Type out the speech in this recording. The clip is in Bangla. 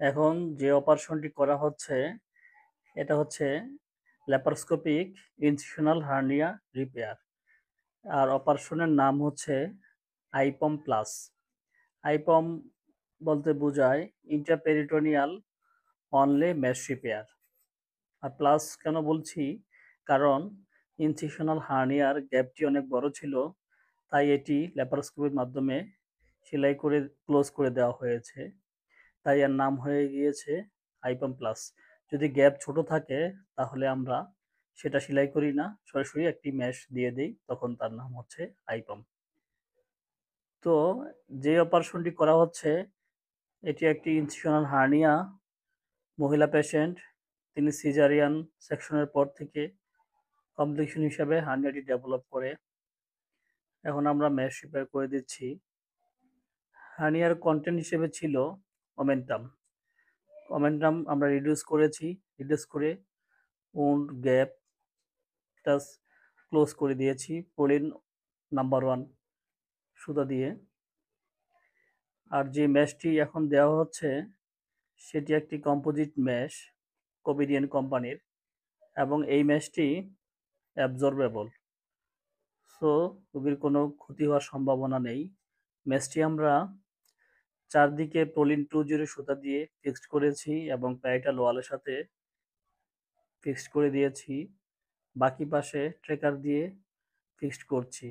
এখন যে অপারেশনটি করা হচ্ছে এটা হচ্ছে ল্যাপারোস্কোপিক ইনসিশনাল হার্নিয়া রিপেয়ার। আর অপারেশনের নাম হচ্ছে আইপম প্লাস। আইপম বলতে বোঝায় ইন্ট্রাপেরিটোনিয়াল অনলি মেশ রিপেয়ার। আর প্লাস কেন বলছি, কারণ ইনসিশনাল হার্নিয়ার গ্যাপটি অনেক বড় ছিল, তাই এটি ল্যাপারোস্কোপির মাধ্যমে সেলাই করে ক্লোজ করে দেওয়া হয়েছে, তাই এর নাম হয়ে গিয়েছে আইপম প্লাস। যদি গ্যাপ ছোট থাকে তাহলে আমরা সেটা সেলাই করি না, সরাসরি একটি ম্যাশ দিয়ে দিই, তখন তার নাম হচ্ছে আইপম। তো যে অপারেশনটি করা হচ্ছে এটি একটি ইনসিশনাল হার্নিয়া। মহিলা পেশেন্ট, তিনি সিজারিয়ান সেকশনের পর থেকে কমপ্লিকেশন হিসাবে হার্নিয়াটি ডেভেলপ করে। এখন আমরা ম্যাশ রিপেয়ার করে দিচ্ছি। হার্নিয়ার কন্টেন্ট হিসেবে ছিল ওমেন্টাম। ওমেন্টাম আমরা রিডিউস করেছি, রিডিউস করে উন্ড গ্যাপ টাচ ক্লোজ করে দিয়েছি পোলিন নাম্বার 1 সুতা দিয়ে। আর যে ম্যাশটি এখন দেওয়া হচ্ছে সেটি একটি কম্পোজিট ম্যাশ, কোভিডিয়ান কোম্পানির, এবং এই ম্যাশটি অ্যাবজর্বেবল, সো রোগীর কোনো ক্ষতি হওয়ার সম্ভাবনা নেই। ম্যাশটি আমরা চারদিকে পোলিন 2-0 সুতা দিয়ে ফিক্সড করেছি এবং প্যারাইটাল ওয়ালের সাথে ফিক্সড করে দিয়েছি, বাকি পাশে ট্রেকার দিয়ে ফিক্সড করছি।